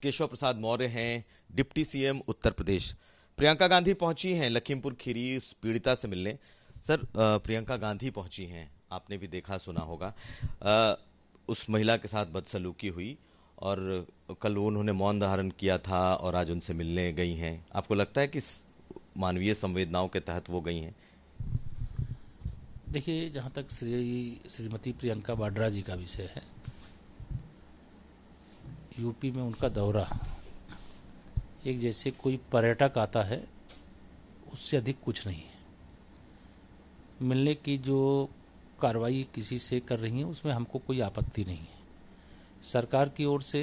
केशव प्रसाद मौर्य हैं deputy CM Uttar Pradesh. Priyanka Gandhi पहुंची हैं लखीमपुर खीरी उस पीड़िता से मिलने। सर, प्रियंका गांधी पहुंची हैं, आपने भी देखा सुना होगा। उस महिला के साथ बदसलूकी हुई और कल उन्होंने मौन धारण किया था और आज उनसे मिलने गई हैं। आपको लगता है कि मानवीय संवेदनाओं के तहत वो गई हैं? देखिए, जहाँ तक श्रीमती प्रियंका वाड्रा जी का विषय है, यूपी में उनका दौरा एक जैसे कोई पर्यटक आता है उससे अधिक कुछ नहीं है। मिलने की जो कार्रवाई किसी से कर रही है उसमें हमको कोई आपत्ति नहीं है। सरकार की ओर से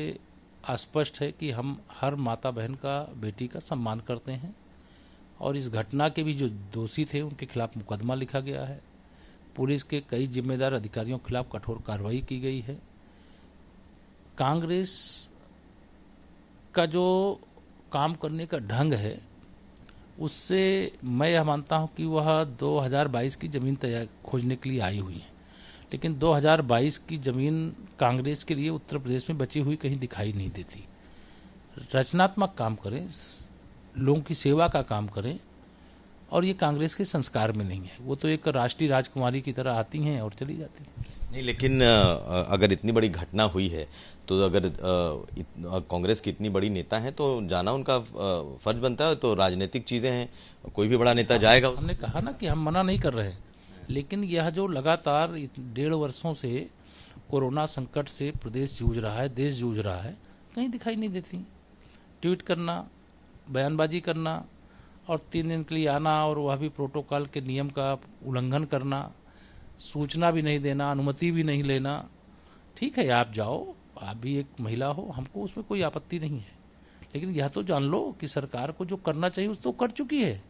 स्पष्ट है कि हम हर माता बहन का, बेटी का सम्मान करते हैं और इस घटना के भी जो दोषी थे उनके खिलाफ मुकदमा लिखा गया है। पुलिस के कई जिम्मेदार अधिकारियों के खिलाफ कठोर कार्रवाई की गई है। कांग्रेस का जो काम करने का ढंग है उससे मैं यह मानता हूं कि वह 2022 की ज़मीन तैयार खोजने के लिए आई हुई है, लेकिन 2022 की ज़मीन कांग्रेस के लिए उत्तर प्रदेश में बची हुई कहीं दिखाई नहीं देती। रचनात्मक काम करें, लोगों की सेवा का काम करें, और ये कांग्रेस के संस्कार में नहीं है। वो तो एक राष्ट्रीय राजकुमारी की तरह आती हैं और चली जाती हैं। नहीं, लेकिन अगर इतनी बड़ी घटना हुई है तो अगर कांग्रेस की इतनी बड़ी नेता है तो जाना उनका फर्ज बनता है। तो राजनीतिक चीजें हैं, कोई भी बड़ा नेता जाएगा। हमने कहा ना कि हम मना नहीं कर रहे हैं, लेकिन यह जो लगातार 1.5 वर्षों से कोरोना संकट से प्रदेश जूझ रहा है, देश जूझ रहा है, कहीं दिखाई नहीं देती। ट्वीट करना, बयानबाजी करना और 3 दिन के लिए आना और वह भी प्रोटोकॉल के नियम का उल्लंघन करना, सूचना भी नहीं देना, अनुमति भी नहीं लेना। ठीक है, आप जाओ, आप भी एक महिला हो, हमको उसमें कोई आपत्ति नहीं है, लेकिन यह तो जान लो कि सरकार को जो करना चाहिए उस तो कर चुकी है।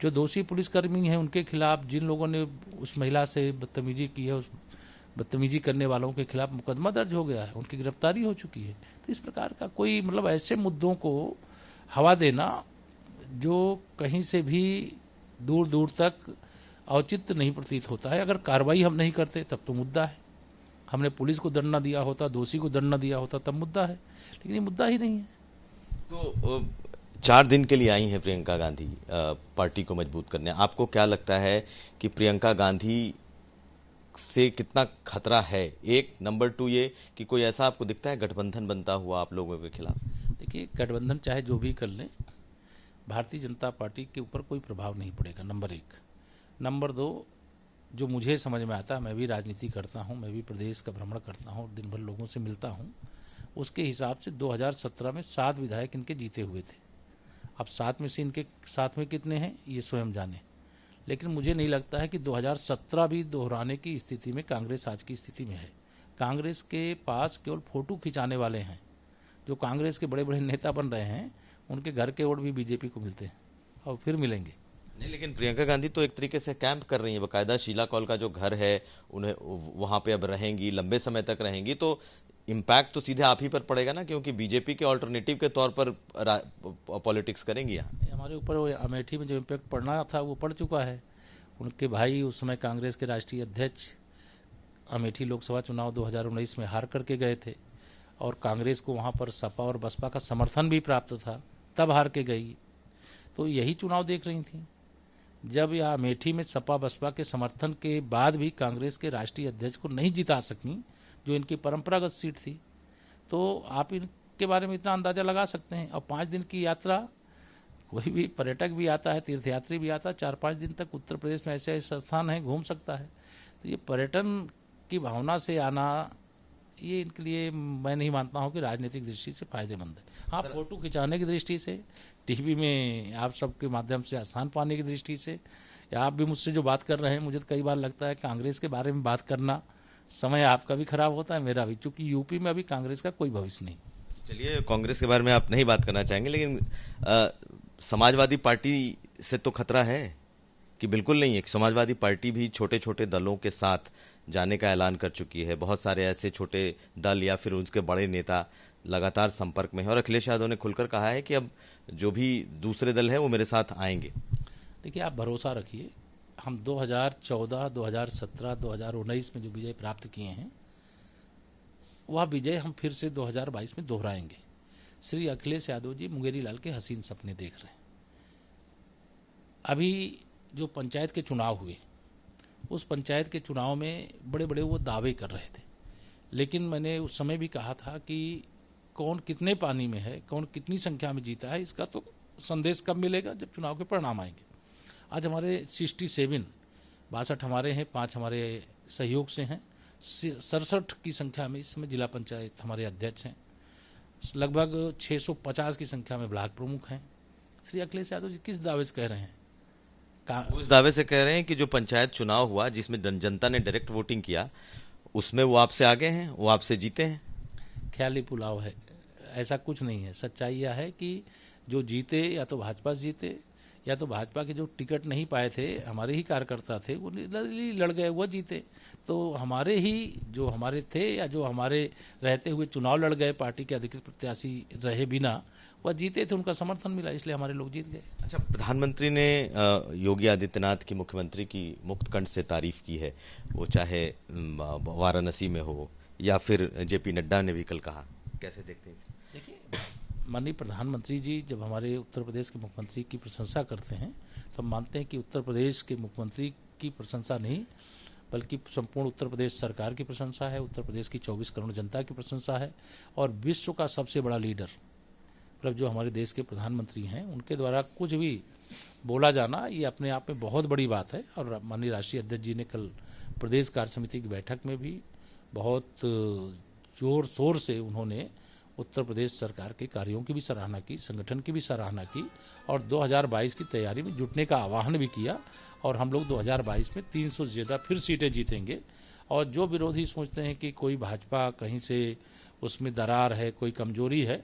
जो दोषी पुलिसकर्मी हैं उनके खिलाफ, जिन लोगों ने उस महिला से बदतमीजी की है, उस बदतमीजी करने वालों के खिलाफ मुकदमा दर्ज हो गया है, उनकी गिरफ्तारी हो चुकी है। तो इस प्रकार का कोई ऐसे मुद्दों को हवा देना जो कहीं से भी दूर दूर तक औचित्य नहीं प्रतीत होता है। अगर कार्रवाई हम नहीं करते तब तो मुद्दा है। हमने पुलिस को दंड न दिया होता, दोषी को दंड न दिया होता, तब मुद्दा है, लेकिन ये मुद्दा ही नहीं है। तो 4 दिन के लिए आई हैं प्रियंका गांधी पार्टी को मजबूत करने। आपको क्या लगता है कि प्रियंका गांधी से कितना खतरा है? एक नंबर 2 ये कि कोई ऐसा आपको दिखता है गठबंधन बनता हुआ आप लोगों के खिलाफ? देखिए, गठबंधन चाहे जो भी कर लें, भारतीय जनता पार्टी के ऊपर कोई प्रभाव नहीं पड़ेगा, नंबर 1। नंबर 2, जो मुझे समझ में आता है, मैं भी राजनीति करता हूं, मैं भी प्रदेश का भ्रमण करता हूं, दिन भर लोगों से मिलता हूं, उसके हिसाब से 2017 में 7 विधायक इनके जीते हुए थे। अब 7 में से इनके साथ में कितने हैं ये स्वयं जाने, लेकिन मुझे नहीं लगता है कि 2017 भी दोहराने की स्थिति में कांग्रेस आज की स्थिति में है। कांग्रेस के पास केवल फोटो खिंचाने वाले हैं। जो कांग्रेस के बड़े बड़े नेता बन रहे हैं उनके घर के वोट भी बीजेपी को मिलते हैं और फिर मिलेंगे। नहीं, लेकिन प्रियंका गांधी तो एक तरीके से कैंप कर रही है, बकायदा शीला कौल का जो घर है उन्हें वहां पे अब रहेंगी, लंबे समय तक रहेंगी। तो इम्पैक्ट तो सीधे आप ही पर पड़ेगा ना, क्योंकि बीजेपी के ऑल्टरनेटिव के तौर पर पॉलिटिक्स करेंगी यहाँ। हमारे ऊपर वो अमेठी में जो इम्पैक्ट पड़ना था वो पड़ चुका है। उनके भाई उस समय कांग्रेस के राष्ट्रीय अध्यक्ष अमेठी लोकसभा चुनाव 2019 में हार करके गए थे और कांग्रेस को वहाँ पर सपा और बसपा का समर्थन भी प्राप्त था, तब हार के गई। तो यही चुनाव देख रही थी। जब यह अमेठी में सपा बसपा के समर्थन के बाद भी कांग्रेस के राष्ट्रीय अध्यक्ष को नहीं जिता सकी, जो इनकी परंपरागत सीट थी, तो आप इनके बारे में इतना अंदाजा लगा सकते हैं। और 5 दिन की यात्रा, कोई भी पर्यटक भी आता है, तीर्थयात्री भी आता है, 4-5 दिन तक उत्तर प्रदेश में ऐसे ऐसे स्थान हैं, घूम सकता है। तो ये पर्यटन की भावना से आना, ये इनके लिए मैं नहीं मानता हूं कि राजनीतिक दृष्टि से फायदेमंद है। हाँ, फोटो खिंचाने की दृष्टि से, टीवी में आप सबके माध्यम से स्थान पाने की दृष्टि से, या आप भी मुझसे जो बात कर रहे हैं, मुझे तो कई बार लगता है कांग्रेस के बारे में बात करना समय आपका भी खराब होता है, मेरा भी, क्योंकि यूपी में अभी कांग्रेस का कोई भविष्य नहीं। चलिए, कांग्रेस के बारे में आप नहीं बात करना चाहेंगे, लेकिन समाजवादी पार्टी से तो खतरा है कि बिल्कुल नहीं है? समाजवादी पार्टी भी छोटे छोटे दलों के साथ जाने का ऐलान कर चुकी है। बहुत सारे ऐसे छोटे दल या फिर उसके बड़े नेता लगातार संपर्क में है और अखिलेश यादव ने खुलकर कहा है कि अब जो भी दूसरे दल हैं वो मेरे साथ आएंगे। देखिए, आप भरोसा रखिए, हम 2014, 2017, 2019 में जो विजय प्राप्त किए हैं, वह विजय हम फिर से 2022 में दोहराएंगे। श्री अखिलेश यादव जी मुंगेरी लाल के हसीन सपने देख रहे हैं। अभी जो पंचायत के चुनाव हुए, उस पंचायत के चुनाव में बड़े बड़े वो दावे कर रहे थे, लेकिन मैंने उस समय भी कहा था कि कौन कितने पानी में है, कौन कितनी संख्या में जीता है, इसका तो संदेश कब मिलेगा, जब चुनाव के परिणाम आएंगे। आज हमारे 62 हमारे हैं, 5 हमारे सहयोग से हैं, 67 की संख्या में इस समय जिला पंचायत हमारे अध्यक्ष हैं, लगभग 650 की संख्या में ब्लॉक प्रमुख हैं। श्री अखिलेश यादव जी किस दावे से कह रहे हैं? उस दावे से कह रहे हैं कि जो पंचायत चुनाव हुआ जिसमें जनता ने डायरेक्ट वोटिंग किया, उसमें वो आपसे आगे हैं, वो आपसे जीते हैं। ख्याली पुलाव है, ऐसा कुछ नहीं है। सच्चाई यह है कि जो जीते या तो भाजपा से जीते, या तो भाजपा के जो टिकट नहीं पाए थे, हमारे ही कार्यकर्ता थे, वो लड़ गए, वो जीते। तो हमारे ही जो हमारे थे या जो हमारे रहते हुए चुनाव लड़ गए, पार्टी के अधिकृत प्रत्याशी रहे बिना, वह जीते थे, उनका समर्थन मिला, इसलिए हमारे लोग जीत गए। अच्छा, प्रधानमंत्री ने योगी आदित्यनाथ की, मुख्यमंत्री की मुक्त कंठ से तारीफ की है, वो चाहे वाराणसी में हो या फिर जेपी नड्डा ने भी कल कहा, कैसे देखते हैं इसे? देखिए, माननीय प्रधानमंत्री जी जब हमारे उत्तर प्रदेश के मुख्यमंत्री की प्रशंसा करते हैं तो हम मानते हैं कि उत्तर प्रदेश के मुख्यमंत्री की प्रशंसा नहीं, बल्कि संपूर्ण उत्तर प्रदेश सरकार की प्रशंसा है, उत्तर प्रदेश की 24 करोड़ जनता की प्रशंसा है। और विश्व का सबसे बड़ा लीडर, मतलब जो हमारे देश के प्रधानमंत्री हैं, उनके द्वारा कुछ भी बोला जाना ये अपने आप में बहुत बड़ी बात है। और माननीय राष्ट्रीय अध्यक्ष जी ने कल प्रदेश कार्य समिति की बैठक में भी बहुत जोर शोर से उन्होंने उत्तर प्रदेश सरकार के कार्यों की भी सराहना की, संगठन की भी सराहना की, और 2022 की तैयारी में जुटने का आह्वान भी किया। और हम लोग 2022 में 300 से ज़्यादा फिर सीटें जीतेंगे। और जो विरोधी सोचते हैं कि कोई भाजपा कहीं से उसमें दरार है, कोई कमजोरी है,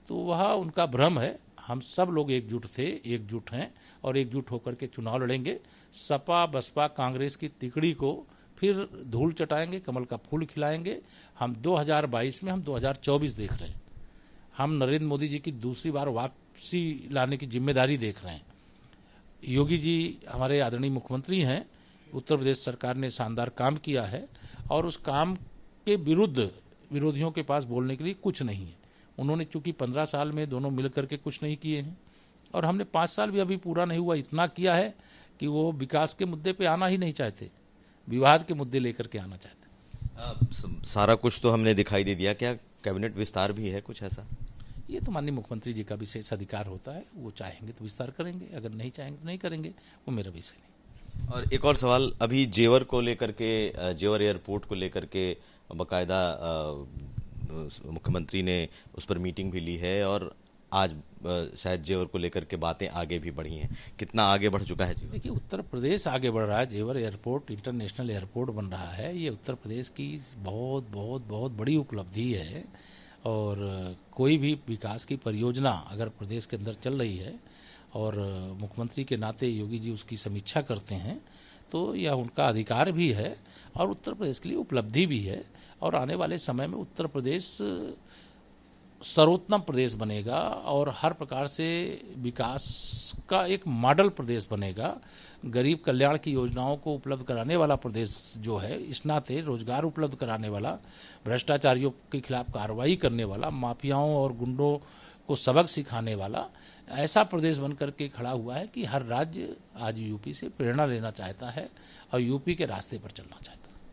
तो वह उनका भ्रम है। हम सब लोग एकजुट थे, एकजुट हैं और एकजुट होकर के चुनाव लड़ेंगे। सपा बसपा कांग्रेस की तिकड़ी को फिर धूल चटाएंगे, कमल का फूल खिलाएंगे। हम 2022 में, हम 2024 देख रहे हैं। हम नरेंद्र मोदी जी की दूसरी बार वापसी लाने की जिम्मेदारी देख रहे हैं। योगी जी हमारे आदरणीय मुख्यमंत्री हैं, उत्तर प्रदेश सरकार ने शानदार काम किया है और उस काम के विरुद्ध विरोधियों के पास बोलने के लिए कुछ नहीं है। उन्होंने चूंकि 15 साल में दोनों मिल करके कुछ नहीं किए हैं, और हमने 5 साल भी अभी पूरा नहीं हुआ, इतना किया है कि वो विकास के मुद्दे पे आना ही नहीं चाहते, विवाद के मुद्दे लेकर के आना चाहते। सारा कुछ तो हमने दिखाई दे दिया, क्या कैबिनेट विस्तार भी है कुछ ऐसा? ये तो माननीय मुख्यमंत्री जी का विशेष अधिकार होता है, वो चाहेंगे तो विस्तार करेंगे, अगर नहीं चाहेंगे तो नहीं करेंगे, वो मेरा विषय नहीं। और एक और सवाल, अभी जेवर को लेकर के, जेवर एयरपोर्ट को लेकर के बाकायदा मुख्यमंत्री ने उस पर मीटिंग भी ली है और आज शायद जेवर को लेकर के बातें आगे भी बढ़ी हैं। कितना आगे बढ़ चुका है जेवर? देखिए, उत्तर प्रदेश आगे बढ़ रहा है। जेवर एयरपोर्ट इंटरनेशनल एयरपोर्ट बन रहा है, ये उत्तर प्रदेश की बहुत बहुत बहुत बड़ी उपलब्धि है। और कोई भी विकास की परियोजना अगर प्रदेश के अंदर चल रही है और मुख्यमंत्री के नाते योगी जी उसकी समीक्षा करते हैं, तो यह उनका अधिकार भी है और उत्तर प्रदेश के लिए उपलब्धि भी है। और आने वाले समय में उत्तर प्रदेश सर्वोत्तम प्रदेश बनेगा और हर प्रकार से विकास का एक मॉडल प्रदेश बनेगा। गरीब कल्याण की योजनाओं को उपलब्ध कराने वाला प्रदेश जो है, इस नाते रोजगार उपलब्ध कराने वाला, भ्रष्टाचारियों के खिलाफ कार्रवाई करने वाला, माफियाओं और गुंडों को सबक सिखाने वाला ऐसा प्रदेश बन करके खड़ा हुआ है कि हर राज्य आज यूपी से प्रेरणा लेना चाहता है और यूपी के रास्ते पर चलना चाहता है।